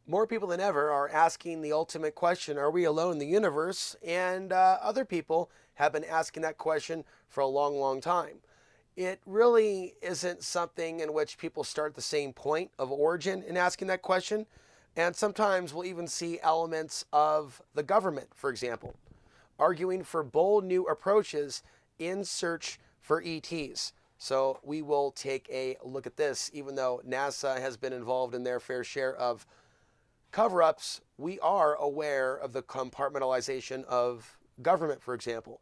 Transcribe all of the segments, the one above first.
More people than ever are asking the ultimate question, are we alone in the universe? And other people have been asking that question for a long, long time. It really isn't something in which people start at the same point of origin in asking that question. And sometimes we'll even see elements of the government, for example, arguing for bold new approaches in search for ETs. So we will take a look at this. Even though NASA has been involved in their fair share of cover-ups, we are aware of the compartmentalization of government, for example.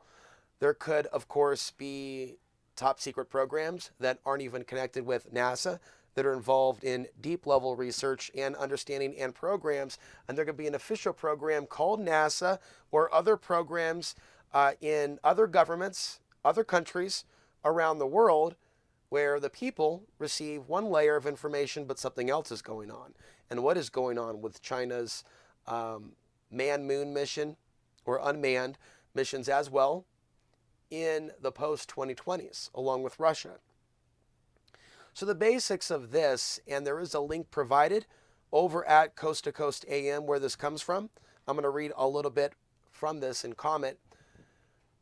There could, of course, be top secret programs that aren't even connected with NASA that are involved in deep level research and understanding and programs. And there could be an official program called NASA or other programs in other governments, other countries around the world where the people receive one layer of information, but something else is going on. And what is going on with China's man-moon mission or unmanned missions as well in the post-2020s, along with Russia. So the basics of this, and there is a link provided over at Coast to Coast AM where this comes from. I'm going to read a little bit from this and comment.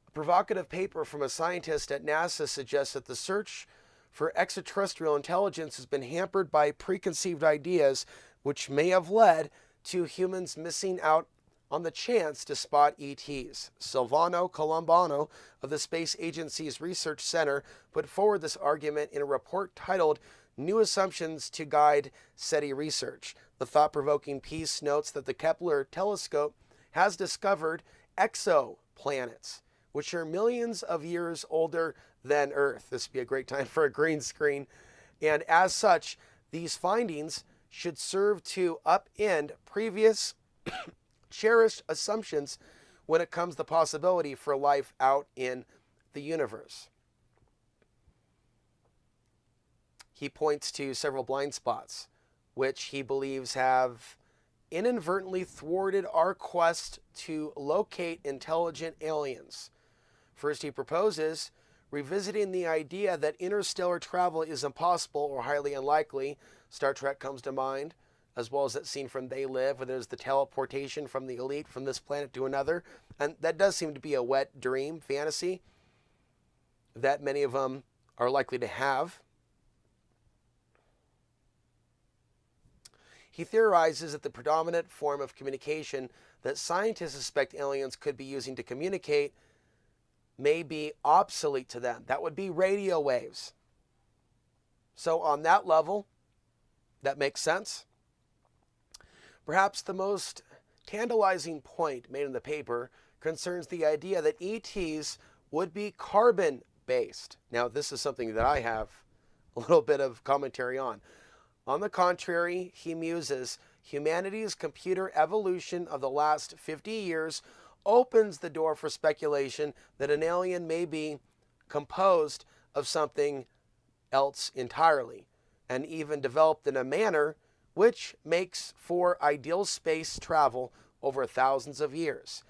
A provocative paper from a scientist at NASA suggests that the search for extraterrestrial intelligence has been hampered by preconceived ideas which may have led to humans missing out on the chance to spot ETs. Silvano Colombano of the Space Agency's Research Center put forward this argument in a report titled New Assumptions to Guide SETI Research. The thought-provoking piece notes that the Kepler telescope has discovered exoplanets, which are millions of years older than Earth. This would be a great time for a green screen. And as such, these findings should serve to upend previous cherished assumptions when it comes to the possibility for life out in the universe. He points to several blind spots, which he believes have inadvertently thwarted our quest to locate intelligent aliens. First, he proposes revisiting the idea that interstellar travel is impossible or highly unlikely. Star Trek comes to mind, as well as that scene from They Live, where there's the teleportation from the elite from this planet to another. And that does seem to be a wet dream fantasy that many of them are likely to have. He theorizes that the predominant form of communication that scientists suspect aliens could be using to communicate may be obsolete to them. That would be radio waves. So on that level, that makes sense. Perhaps the most tantalizing point made in the paper concerns the idea that ETs would be carbon-based. Now, this is something that I have a little bit of commentary on. On the contrary, he muses, humanity's computer evolution of the last 50 years opens the door for speculation that an alien may be composed of something else entirely, and even developed in a manner which makes for ideal space travel over thousands of years.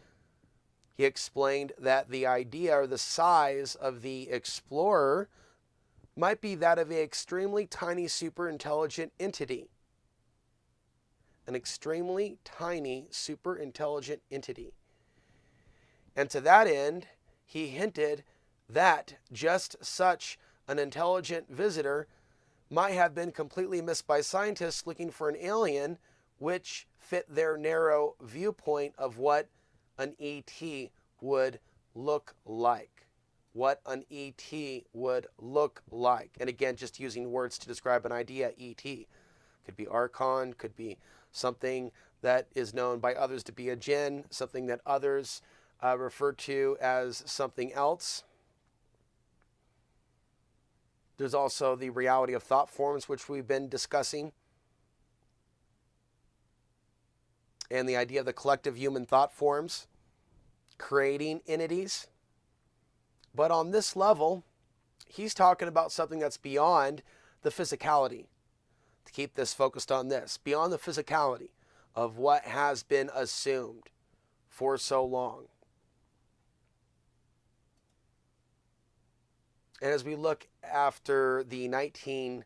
He explained that the idea or the size of the explorer might be that of an extremely tiny super intelligent entity. An extremely tiny super intelligent entity. And to that end, he hinted that just such an intelligent visitor might have been completely missed by scientists looking for an alien which fit their narrow viewpoint of what an ET would look like. What an ET would look like. And again, just using words to describe an idea, ET. Could be Archon, could be something that is known by others to be a jinn, something that others refer to as something else. There's also the reality of thought forms, which we've been discussing, and the idea of the collective human thought forms creating entities. But on this level, he's talking about something that's beyond the physicality. To keep this focused on this, beyond the physicality of what has been assumed for so long. And as we look after the 1940s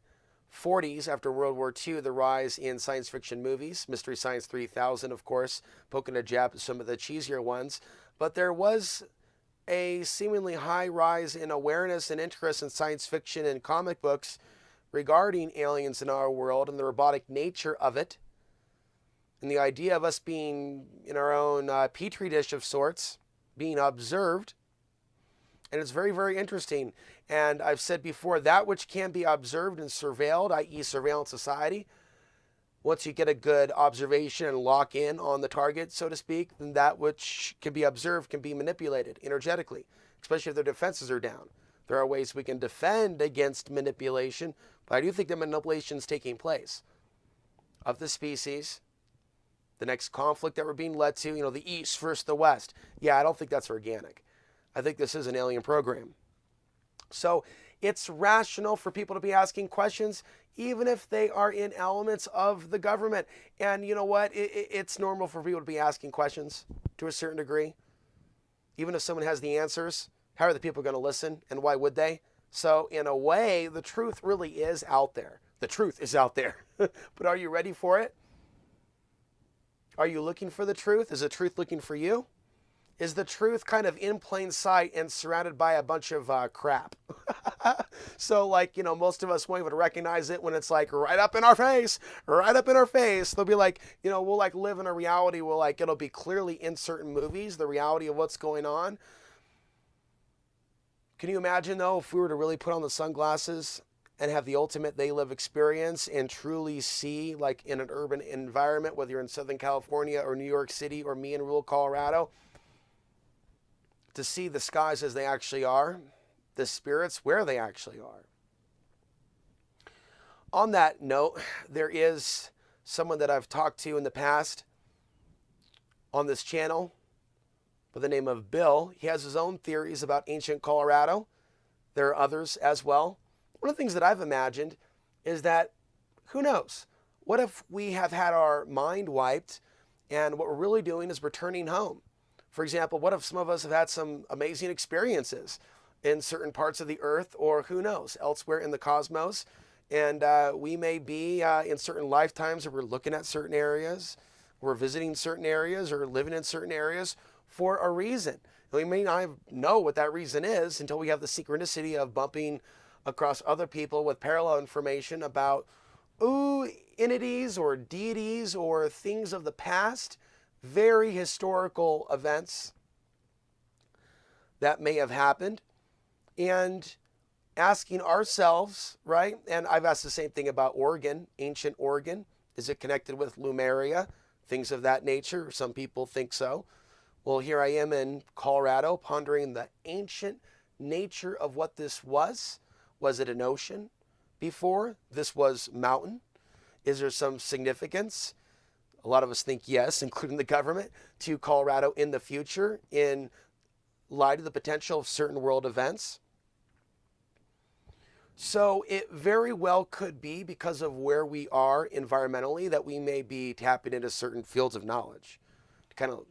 40s, after World War II, the rise in science fiction movies, Mystery Science 3000, of course, poking a jab at some of the cheesier ones. But there was a seemingly high rise in awareness and interest in science fiction and comic books regarding aliens in our world and the robotic nature of it, and the idea of us being in our own petri dish of sorts, being observed. And it's very, very interesting. And I've said before, that which can be observed and surveilled, i.e. surveillance society, once you get a good observation and lock in on the target, so to speak, then that which can be observed can be manipulated energetically, especially if their defenses are down. There are ways we can defend against manipulation, but I do think that manipulation is taking place of the species. The next conflict that we're being led to, the East versus the West. Yeah, I don't think that's organic. I think this is an alien program. So it's rational for people to be asking questions, even if they are in elements of the government. And you know what? It's normal for people to be asking questions to a certain degree. Even if someone has the answers, how are the people going to listen, and why would they? So in a way, the truth really is out there. The truth is out there. But are you ready for it? Are you looking for the truth? Is the truth looking for you? Is the truth kind of in plain sight and surrounded by a bunch of crap? So most of us won't even recognize it when it's like right up in our face, right up in our face. They'll be like, we'll live in a reality where it'll be clearly in certain movies, the reality of what's going on. Can you imagine though, if we were to really put on the sunglasses and have the ultimate they live experience and truly see, in an urban environment, whether you're in Southern California or New York City or me in rural Colorado, to see the skies as they actually are, the spirits where they actually are. On that note, there is someone that I've talked to in the past on this channel by the name of Bill. He has his own theories about ancient Colorado. There are others as well. One of the things that I've imagined is that, who knows? What if we have had our mind wiped and what we're really doing is returning home? For example, what if some of us have had some amazing experiences in certain parts of the earth, or who knows, elsewhere in the cosmos, and we may be in certain lifetimes where we're looking at certain areas, we're visiting certain areas, or living in certain areas for a reason. And we may not know what that reason is until we have the synchronicity of bumping across other people with parallel information about entities or deities or things of the past, very historical events that may have happened, and asking ourselves, right? And I've asked the same thing about Oregon, ancient Oregon. Is it connected with Lemuria? Things of that nature. Some people think so. Well, here I am in Colorado pondering the ancient nature of what this was. Was it an ocean before? This was mountain. Is there some significance? A lot of us think yes, including the government, to Colorado in the future in light of the potential of certain world events. So it very well could be, because of where we are environmentally, that we may be tapping into certain fields of knowledge to kind of